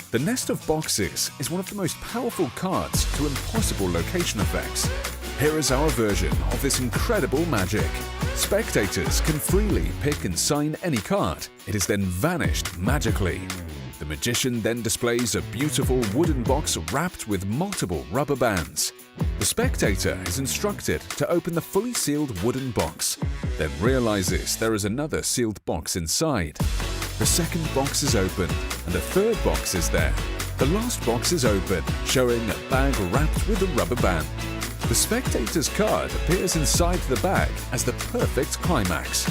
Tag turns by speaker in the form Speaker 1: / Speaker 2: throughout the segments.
Speaker 1: The Nest of Boxes is one of the most powerful cards to impossible location effects. Here is our version of this incredible magic. Spectators can freely pick and sign any card. It is then vanished magically. The magician then displays a beautiful wooden box wrapped with multiple rubber bands. The spectator is instructed to open the fully sealed wooden box, then realizes there is another sealed box inside. The second box is open, and the third box is there. The last box is open, showing a bag wrapped with a rubber band. The spectator's card appears inside the bag as the perfect climax.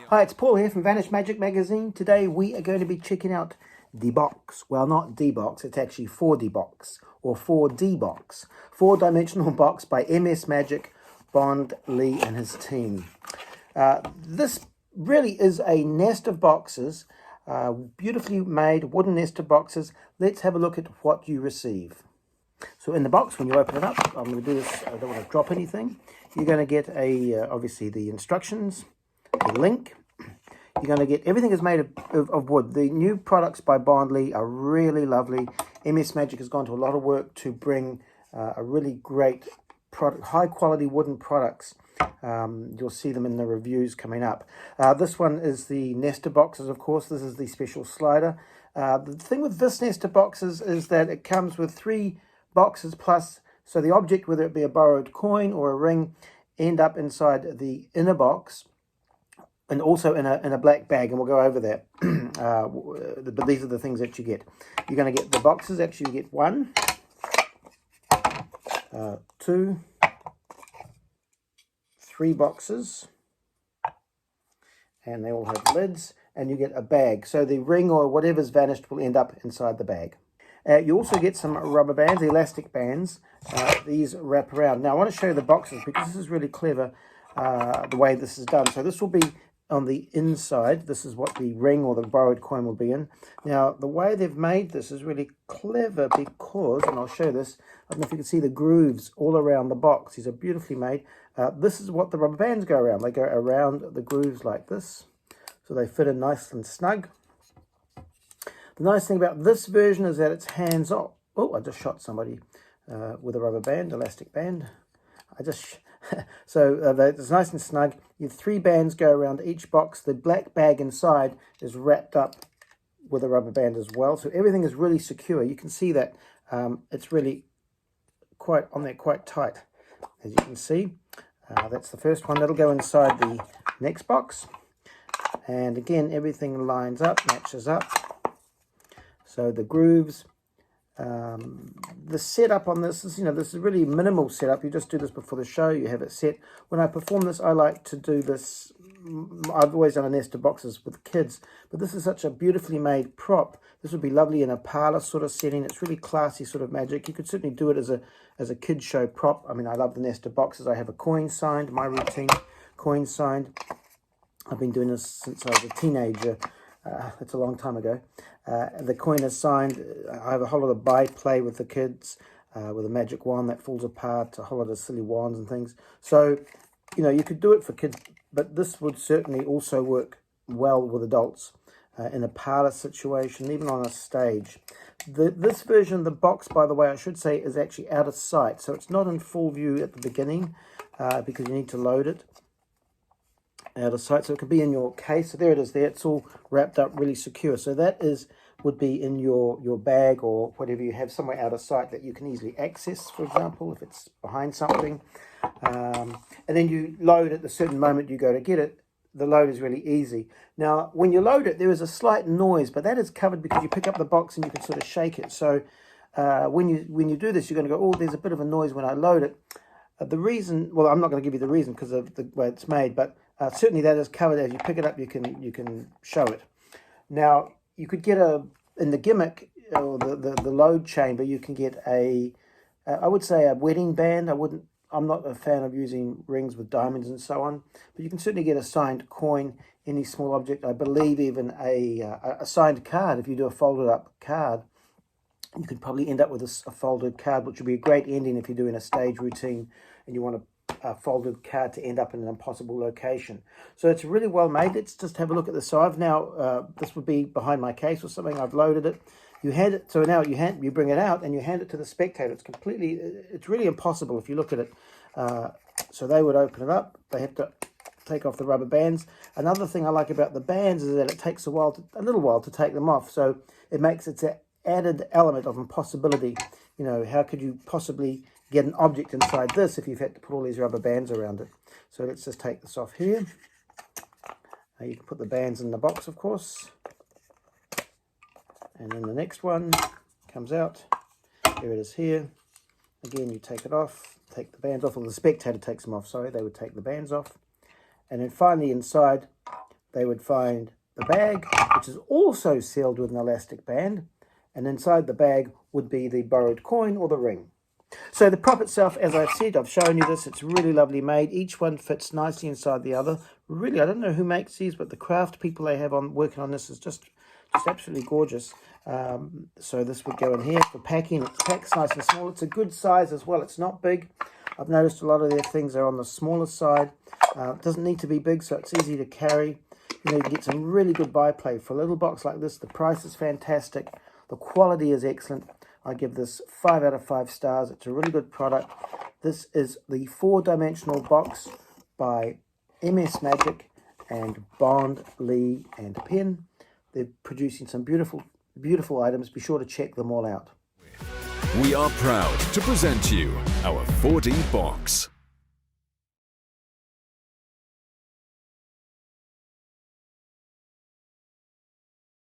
Speaker 2: Hi, it's Paul here from Vanish Magic Magazine. Today we are going to be checking out the box. Well, not D-Box, it's actually 4D Box or 4D Box. 4-dimensional box by MS Magic, Bond Lee and his team. This really is a nest of boxes, beautifully made wooden nest of boxes. Let's have a look at what you receive. So in the box, when you open it up, I'm going to do this, I don't want to drop anything. You're going to get obviously the instructions, the link. You're going to get, everything is made of wood. The new products by Bond Lee are really lovely. MS Magic has gone to a lot of work to bring a really great product, high quality wooden products. You'll see them in the reviews coming up. This one is the nest of boxes, of course. This is the special slider. The thing with this nest of boxes is that it comes with 3 boxes plus, so the object, whether it be a borrowed coin or a ring, end up inside the inner box and also in a black bag, and we'll go over that. But these are the things that you get. You're going to get the boxes. Actually, you get 1, 2, 3 boxes, and they all have lids, and you get a bag. So the ring or whatever's vanished will end up inside the bag. You also get some rubber bands, elastic bands. These wrap around. Now I want to show you the boxes because this is really clever, the way this is done. So this will be on the inside. This is what the ring or the borrowed coin will be in. Now the way they've made this is really clever because, and I'll show this, I don't know if you can see the grooves all around the box. These are beautifully made. This is what the rubber bands go around. They go around the grooves like this, so they fit in nice and snug. The nice thing about this version is that it's hands-off. Oh, I just shot somebody with a rubber band, elastic band. So it's nice and snug. You have 3 bands go around each box. The black bag inside is wrapped up with a rubber band as well. So everything is really secure. You can see that it's really quite on there, quite tight, as you can see. That's the first one. That'll go inside the next box. And again, everything lines up, matches up. So the grooves, the setup on this is, this is really minimal setup. You just do this before the show, you have it set. When I perform this, I like to do this. I've always done a nest of boxes with kids, but this is such a beautifully made prop. This would be lovely in a parlor sort of setting. It's really classy sort of magic. You could certainly do it as a kid show prop. I mean, I love the nest of boxes. I have a coin signed, my routine, coin signed. I've been doing this since I was a teenager. That's a long time ago. The coin is signed. I have a whole lot of by-play with the kids, with a magic wand that falls apart, a whole lot of silly wands and things. So, you could do it for kids, but this would certainly also work well with adults in a parlor situation, even on a stage. This version of the box, by the way, I should say, is actually out of sight. So it's not in full view at the beginning because you need to load it out of sight, so it could be in your case. So there it is there. It's all wrapped up really secure. So that would be in your bag or whatever you have somewhere out of sight that you can easily access, for example, if it's behind something. And then you load at a certain moment you go to get it. The load is really easy. Now, when you load it, there is a slight noise, but that is covered because you pick up the box and you can sort of shake it. So when you do this, you're going to go, oh, there's a bit of a noise when I load it. The reason, well, I'm not going to give you the reason because of the way it's made, but certainly that is covered. As you pick it up, you can show it. Now, you could get in the gimmick or the load chamber, you can get I would say a wedding band. I'm not a fan of using rings with diamonds and so on, but you can certainly get a signed coin, any small object. I believe even a signed card. If you do a folded up card, you could probably end up with a folded card, which would be a great ending if you're doing a stage routine and you want to folded card to end up in an impossible location. So it's really well made. Let's just have a look at this. So I've now, this would be behind my case or something. I've loaded it. You hand it, so now you bring it out and you hand it to the spectator. It's really impossible if you look at it. So they would open it up. They have to take off the rubber bands. Another thing I like about the bands is that it takes a little while to take them off. So it makes it an added element of impossibility. You know, how could you possibly get an object inside this if you've had to put all these rubber bands around it? So let's just take this off here. You can put the bands in the box, of course. And then the next one comes out. Here it is here. Again, you take it off, take the bands off, or the spectator takes them off, sorry. They would take the bands off. And then finally inside, they would find the bag, which is also sealed with an elastic band. And inside the bag would be the borrowed coin or the ring. So the prop itself, as I've said, I've shown you this. It's really lovely made. Each one fits nicely inside the other. Really, I don't know who makes these, but the craft people they have working on this is just absolutely gorgeous. So this would go in here for packing. It packs nice and small. It's a good size as well. It's not big. I've noticed a lot of their things are on the smaller side. It doesn't need to be big, so it's easy to carry. You know, you can get some really good byplay for a little box like this. The price is fantastic. The quality is excellent. I give this 5 out of 5 stars. It's a really good product. This is the 4-dimensional box by MS Magic and Bond, Lee and Penn. They're producing some beautiful, beautiful items. Be sure to check them all out.
Speaker 1: We are proud to present you our 4D box.